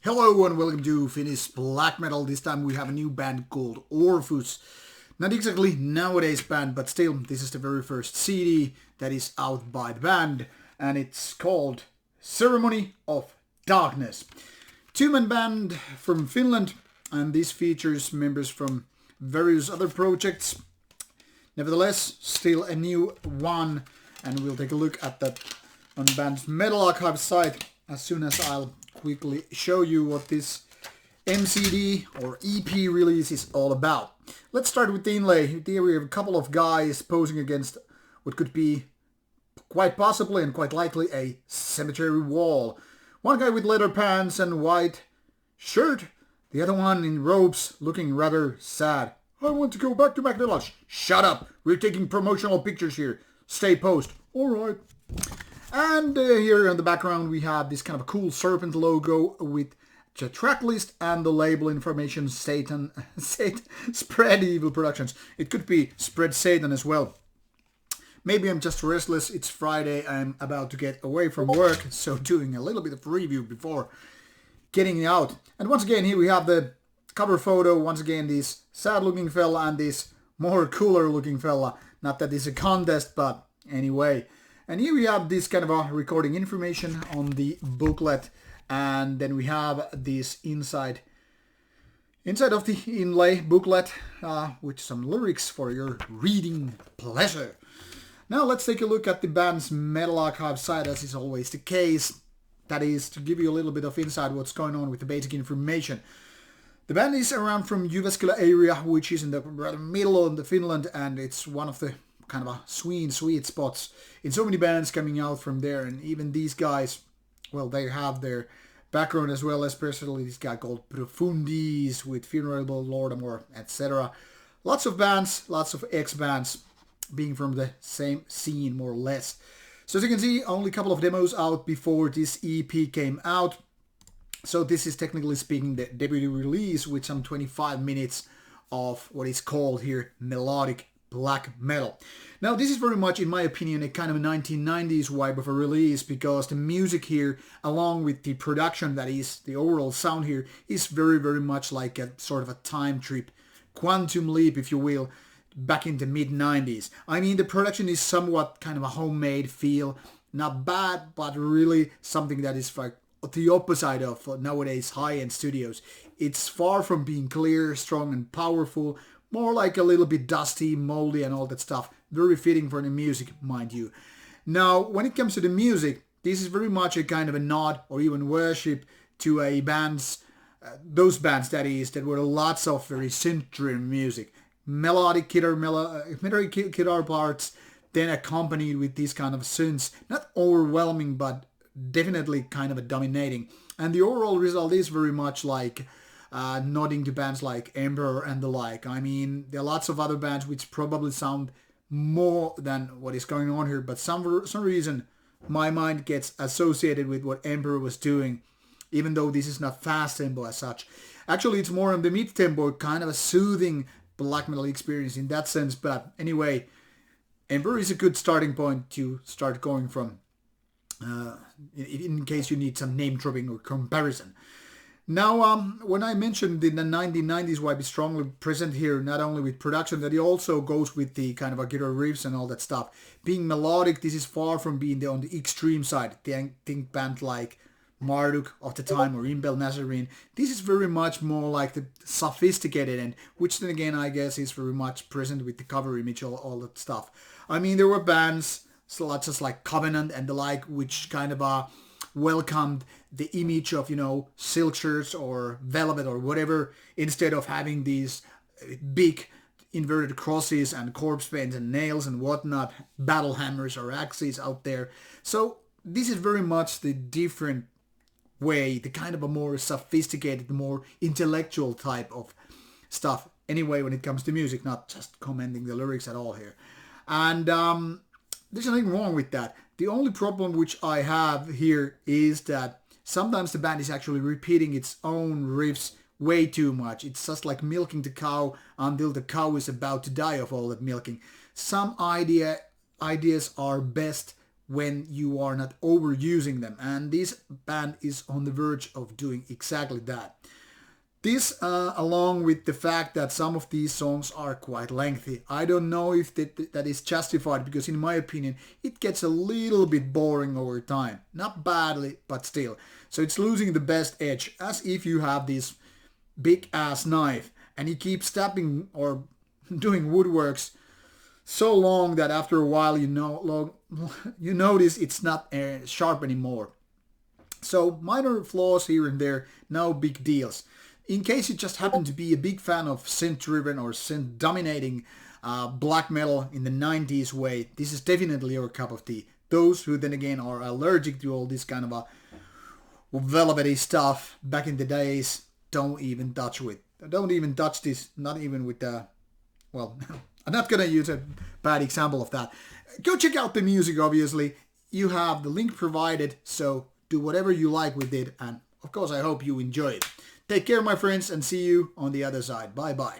Hello and welcome to Finnish Black Metal. This time we have a new band called Orfus. Not exactly nowadays band, but still this is the very first CD that is out by the band, and it's called Ceremony of Darkness. Two-man band from Finland, and this features members from various other projects. Nevertheless, still a new one, and we'll take a look at that on the band's Metal Archive site as soon as I'll quickly show you what this MCD or EP release is all about. Let's start with the inlay. Here we have a couple of guys posing against what could be quite possibly and quite likely a cemetery wall. One guy with leather pants and white shirt, the other one in robes looking rather sad. I want to go back to McDonald's. Shut up! We're taking promotional pictures here. Stay post. Alright. And here in the background we have this kind of a cool serpent logo with the track list and the label information Spread Evil Productions. It could be Spread Satan as well. Maybe I'm just restless. It's Friday. I'm about to get away from work, so doing a little bit of review before getting out. And once again here we have the cover photo. Once again this sad looking fella and this more cooler looking fella. Not that it's a contest, but anyway. And here we have this kind of a recording information on the booklet, and then we have this inside of the inlay booklet with some lyrics for your reading pleasure. Now let's take a look at the band's Metal Archive site, as is always the case. That is to give you a little bit of insight what's going on with the basic information. The band is around from Jyväskylä area, which is in the rather middle of the Finland, and it's one of the kind of a sweet spots in so many bands coming out from there. And even these guys, well, they have their background as well, especially this guy called Profundis with Funeral Lordamore, etc. Lots of bands, lots of ex-bands being from the same scene more or less. So as you can see, only a couple of demos out before this EP came out. So this is technically speaking the debut release with some 25 minutes of what is called here melodic black metal. Now this is very much, in my opinion, a kind of a 1990s vibe of a release, because the music here, along with the production, that is the overall sound here, is very much like a sort of a time trip, quantum leap if you will, back in the mid-90s. I mean, the production is somewhat kind of a homemade feel, not bad, but really something that is like the opposite of nowadays high-end studios. It's far from being clear, strong and powerful, more like a little bit dusty, moldy and all that stuff. Very fitting for the music, mind you. Now, when it comes to the music, this is very much a kind of a nod or even worship to a band's, those bands that were lots of very synth-driven music. Melodic guitar parts, then accompanied with these kind of synths. Not overwhelming, but definitely kind of a dominating. And the overall result is very much like nodding to bands like Emperor and the like. I mean, there are lots of other bands which probably sound more than what is going on here, but some reason my mind gets associated with what Emperor was doing, even though this is not fast tempo as such. Actually, it's more on the mid-tempo, kind of a soothing black metal experience in that sense. But anyway, Emperor is a good starting point to start going from, in case you need some name dropping or comparison. Now, when I mentioned in the 1990s vibe is strongly present here, not only with production, that it also goes with the kind of a guitar riffs and all that stuff. Being melodic, this is far from being on the extreme side. Think band like Marduk of the time or Impel Nazarene. This is very much more like the sophisticated end, which then again I guess is very much present with the cover image, all that stuff. I mean, there were bands such as like Covenant and the like, which kind of welcomed the image of, you know, silk shirts or velvet or whatever, instead of having these big inverted crosses and corpse paints and nails and whatnot, battle hammers or axes out there. So this is very much the different way, the kind of a more sophisticated, more intellectual type of stuff. Anyway, when it comes to music, not just commenting the lyrics at all here. And there's nothing wrong with that. The only problem which I have here is that sometimes the band is actually repeating its own riffs way too much. It's just like milking the cow until the cow is about to die of all that milking. Some ideas are best when you are not overusing them. And this band is on the verge of doing exactly that. This, along with the fact that some of these songs are quite lengthy. I don't know if that is justified, because in my opinion, it gets a little bit boring over time. Not badly, but still. So it's losing the best edge, as if you have this big ass knife and you keep stabbing or doing woodworks so long that after a while you notice it's not sharp anymore. So minor flaws here and there, no big deals. In case you just happen to be a big fan of synth-driven or synth-dominating black metal in the 90s way, this is definitely your cup of tea. Those who then again are allergic to all this kind of a velvety stuff back in the days, don't even touch this, not even with the, well, I'm not gonna use a bad example of that. Go check out the music, obviously. You have the link provided, so do whatever you like with it, and of course I hope you enjoy it. Take care, my friends, and see you on the other side. Bye bye.